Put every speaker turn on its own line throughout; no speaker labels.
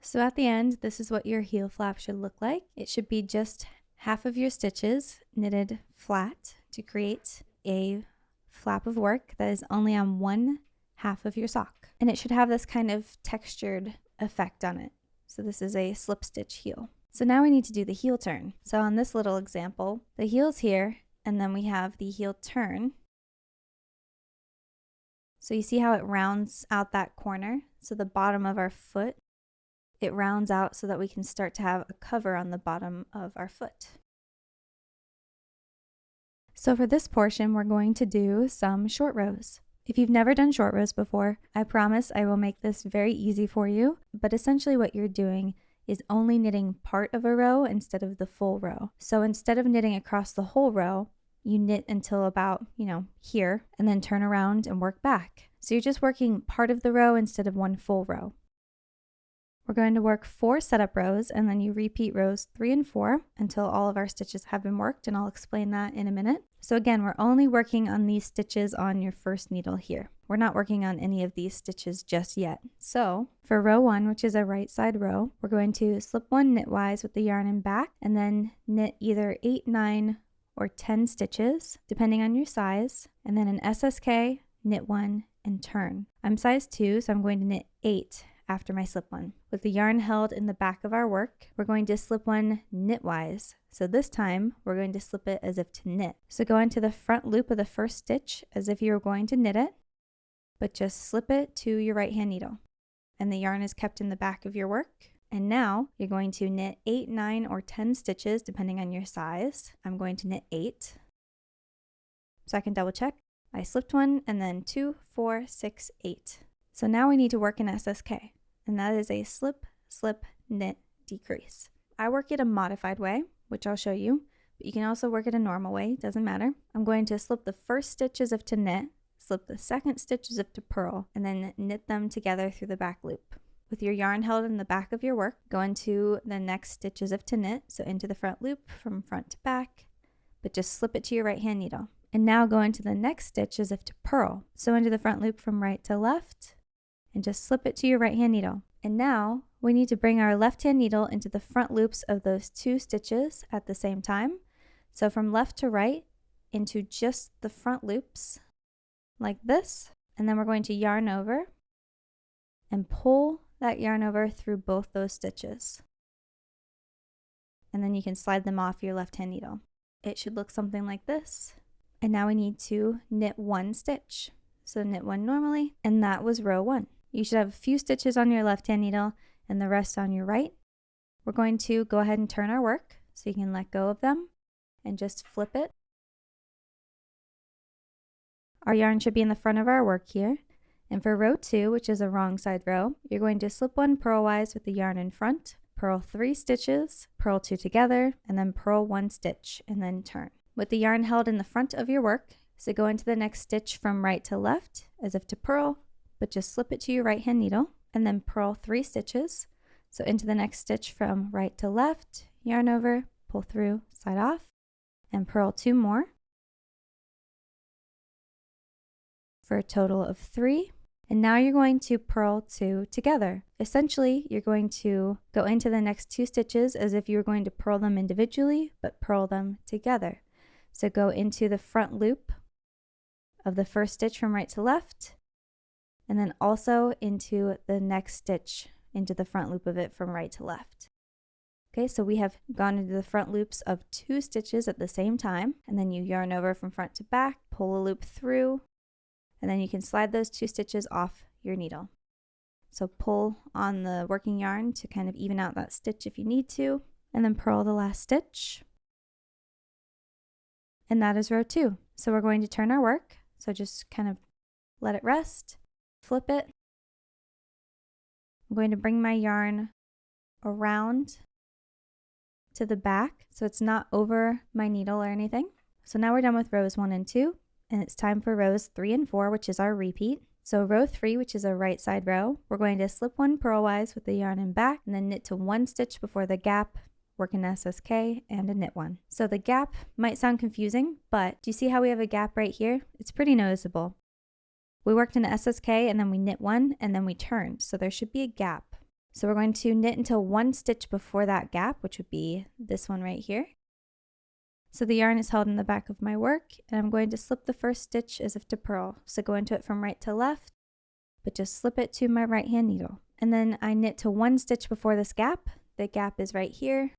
So at the end, this is what your heel flap should look like. It should be just half of your stitches knitted flat to create a flap of work that is only on one half of your sock. And it should have this kind of textured effect on it. So this is a slip stitch heel. So now we need to do the heel turn. So on this little example, the heel's here, and then we have the heel turn. So you see how it rounds out that corner? So the bottom of our foot, it rounds out so that we can start to have a cover on the bottom of our foot. So for this portion, we're going to do some short rows. If you've never done short rows before, I promise I will make this very easy for you, but essentially what you're doing is only knitting part of a row instead of the full row. So instead of knitting across the whole row, you knit until about, here, and then turn around and work back. So you're just working part of the row instead of one full row. We're going to work 4 setup rows, and then you repeat rows 3 and 4 until all of our stitches have been worked, and I'll explain that in a minute. So again, we're only working on these stitches on your first needle here. We're not working on any of these stitches just yet. So for row 1, which is a right side row, we're going to slip 1 knitwise with the yarn in back, and then knit either 8, 9, or 10 stitches, depending on your size, and then an SSK, knit 1, and turn. I'm size 2, so I'm going to knit 8 after my slip 1. With the yarn held in the back of our work, we're going to slip 1 knitwise. So this time, we're going to slip it as if to knit. So go into the front loop of the first stitch as if you were going to knit it, but just slip it to your right hand needle. And the yarn is kept in the back of your work. And now you're going to knit 8, 9, or 10 stitches depending on your size. I'm going to knit 8. So I can double check. I slipped 1 and then 2, 4, 6, 8. So now we need to work an SSK, and that is a slip, slip, knit, decrease. I work it a modified way, which I'll show you, but you can also work it a normal way, doesn't matter. I'm going to slip the first stitch as if to knit, slip the second stitch as if to purl, and then knit them together through the back loop. With your yarn held in the back of your work, go into the next stitch as if to knit, so into the front loop from front to back, but just slip it to your right hand needle. And now go into the next stitch as if to purl, so into the front loop from right to left, and just slip it to your right hand needle. And now we need to bring our left hand needle into the front loops of those 2 stitches at the same time. So from left to right into just the front loops like this, and then we're going to yarn over and pull that yarn over through both those stitches. And then you can slide them off your left hand needle. It should look something like this. And now we need to knit 1 stitch. So knit 1 normally, and that was row 1. You should have a few stitches on your left hand needle and the rest on your right. We're going to go ahead and turn our work so you can let go of them and just flip it. Our yarn should be in the front of our work here. And for row 2, which is a wrong side row, you're going to slip 1 purlwise with the yarn in front, purl 3 stitches, purl 2 together, and then purl 1 stitch, and then turn. With the yarn held in the front of your work, so go into the next stitch from right to left as if to purl, but just slip it to your right hand needle, and then purl 3 stitches. So into the next stitch from right to left, yarn over, pull through, slide off, and purl 2 more for a total of 3. And now you're going to purl 2 together. Essentially, you're going to go into the next 2 stitches as if you were going to purl them individually, but purl them together. So go into the front loop of the first stitch from right to left, and then also into the next stitch into the front loop of it from right to left. Okay, so we have gone into the front loops of 2 stitches at the same time, and then you yarn over from front to back, pull a loop through, and then you can slide those 2 stitches off your needle. So pull on the working yarn to kind of even out that stitch if you need to, and then purl the last stitch. And that is row 2. So we're going to turn our work. So just kind of let it rest, flip it. I'm going to bring my yarn around to the back so it's not over my needle or anything. So now we're done with rows 1 and 2, and it's time for rows 3 and 4, which is our repeat. So row 3, which is a right side row, we're going to slip 1 purlwise with the yarn in back, and then knit to 1 stitch before the gap, work an SSK, and a knit 1. So the gap might sound confusing, but do you see how we have a gap right here? It's pretty noticeable. We worked an SSK, and then we knit 1, and then we turned, so there should be a gap. So we're going to knit until one stitch before that gap, which would be this one right here. So the yarn is held in the back of my work, and I'm going to slip the first stitch as if to purl. So go into it from right to left, but just slip it to my right hand needle. And then I knit to one stitch before this gap. The gap is right here.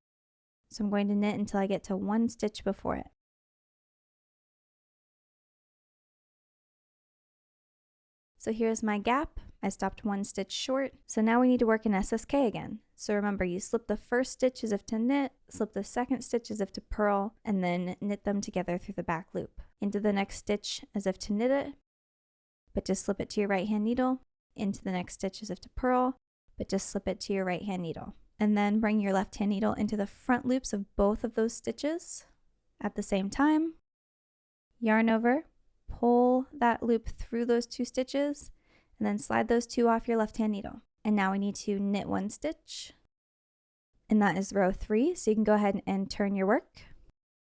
So I'm going to knit until I get to one stitch before it. So here's my gap. I stopped one stitch short. So now we need to work an SSK again. So remember, you slip the first stitch as if to knit, slip the second stitch as if to purl, and then knit them together through the back loop. Into the next stitch as if to knit it, but just slip it to your right hand needle. Into the next stitch as if to purl, but just slip it to your right hand needle. And then bring your left hand needle into the front loops of both of those stitches at the same time. Yarn over, pull that loop through those two stitches, and then slide those two off your left hand needle. And now we need to knit one stitch, and that is row 3, so you can go ahead and turn your work.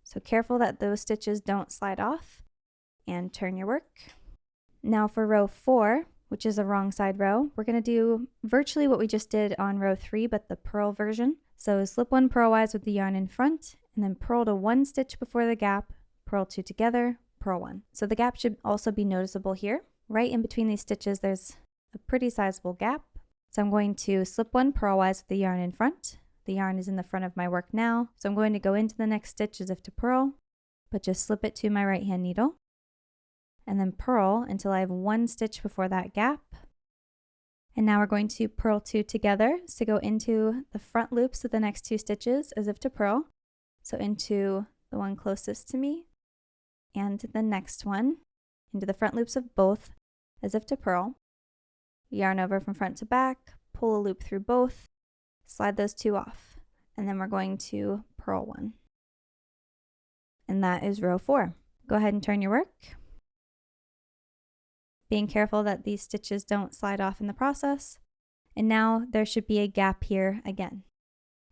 So careful that those stitches don't slide off, and turn your work. Now for row 4, which is a wrong side row, we're going to do virtually what we just did on row 3, but the purl version. So slip one purlwise with the yarn in front, and then purl to one stitch before the gap, purl two together, purl one. So the gap should also be noticeable here. Right in between these stitches, there's a pretty sizable gap. So I'm going to slip one purlwise with the yarn in front. The yarn is in the front of my work now, so I'm going to go into the next stitch as if to purl, but just slip it to my right hand needle, and then purl until I have one stitch before that gap. And now we're going to purl two together, so go into the front loops of the next two stitches as if to purl, so into the one closest to me, and the next one, into the front loops of both as if to purl. Yarn over from front to back, pull a loop through both, slide those two off, and then we're going to purl one. And that is row 4. Go ahead and turn your work, being careful that these stitches don't slide off in the process. And now there should be a gap here again.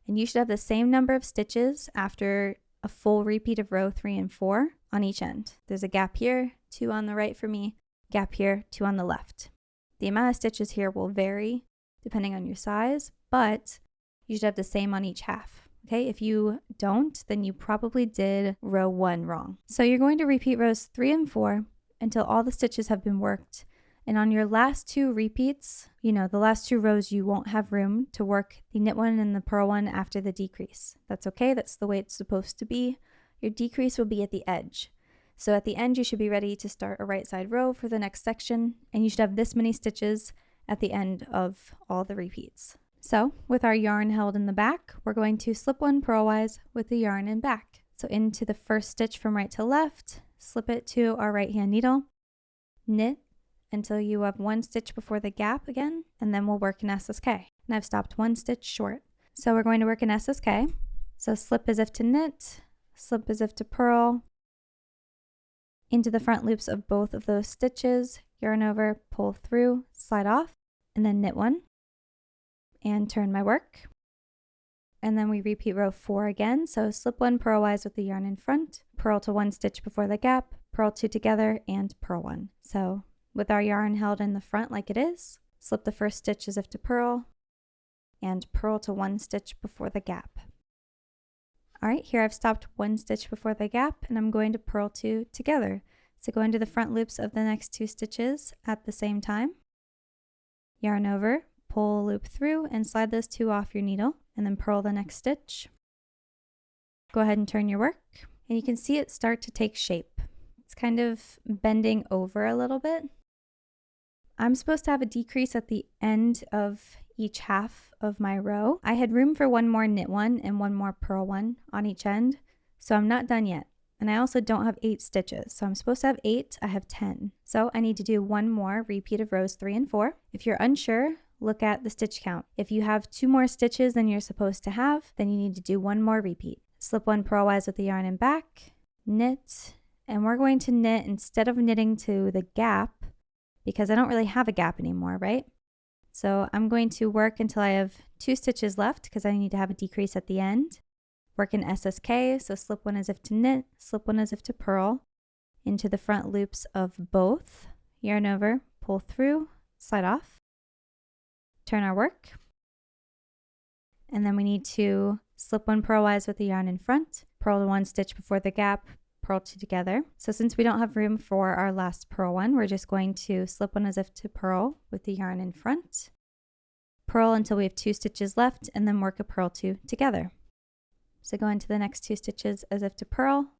And you should have the same number of stitches after a full repeat of row 3 and 4 on each end. There's a gap here, 2 on the right for me, gap here, 2 on the left. The amount of stitches here will vary depending on your size, but you should have the same on each half. Okay, if you don't, then you probably did row 1 wrong. So you're going to repeat rows 3 and 4 until all the stitches have been worked. And on your last 2 repeats, the last 2 rows, you won't have room to work the knit one and the purl one after the decrease. That's okay, that's the way it's supposed to be. Your decrease will be at the edge. So at the end, you should be ready to start a right side row for the next section, and you should have this many stitches at the end of all the repeats. So with our yarn held in the back, we're going to slip one purlwise with the yarn in back. So into the first stitch from right to left, slip it to our right hand needle, knit until you have one stitch before the gap again, and then we'll work an SSK. And I've stopped one stitch short. So we're going to work an SSK. So slip as if to knit, slip as if to purl, into the front loops of both of those stitches, yarn over, pull through, slide off, and then knit one, and turn my work. And then we repeat row 4 again, so slip one purlwise with the yarn in front, purl to one stitch before the gap, purl two together, and purl one. So with our yarn held in the front like it is, slip the first stitch as if to purl, and purl to one stitch before the gap. All right, here I've stopped one stitch before the gap, and I'm going to purl two together. So go into the front loops of the next 2 stitches at the same time. Yarn over, pull a loop through, and slide those 2 off your needle, and then purl the next stitch. Go ahead and turn your work, and you can see it start to take shape. It's kind of bending over a little bit. I'm supposed to have a decrease at the end of each half of my row. I had room for one more knit one and one more purl one on each end, so I'm not done yet. And I also don't have 8 stitches, so I'm supposed to have 8, I have 10. So I need to do one more repeat of rows 3 and 4. If you're unsure, look at the stitch count. If you have 2 more stitches than you're supposed to have, then you need to do one more repeat. Slip one purlwise with the yarn in back, knit, and we're going to knit instead of knitting to the gap, because I don't really have a gap anymore, right? So I'm going to work until I have 2 stitches left because I need to have a decrease at the end. Work in SSK, so slip one as if to knit, slip one as if to purl into the front loops of both. Yarn over, pull through, slide off. Turn our work. And then we need to slip one purlwise with the yarn in front, purl one stitch before the gap, purl two together. So since we don't have room for our last purl one, we're just going to slip one as if to purl with the yarn in front, purl until we have 2 stitches left, and then work a purl two together. So go into the next 2 stitches as if to purl,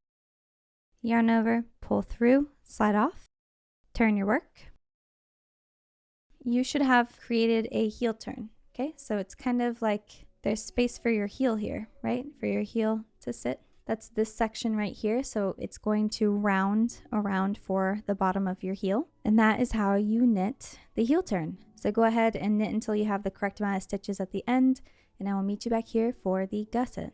yarn over, pull through, slide off, turn your work. You should have created a heel turn. Okay, so it's kind of like there's space for your heel here, right? For your heel to sit. That's this section right here. So it's going to round around for the bottom of your heel. And that is how you knit the heel turn. So go ahead and knit until you have the correct amount of stitches at the end. And I will meet you back here for the gusset.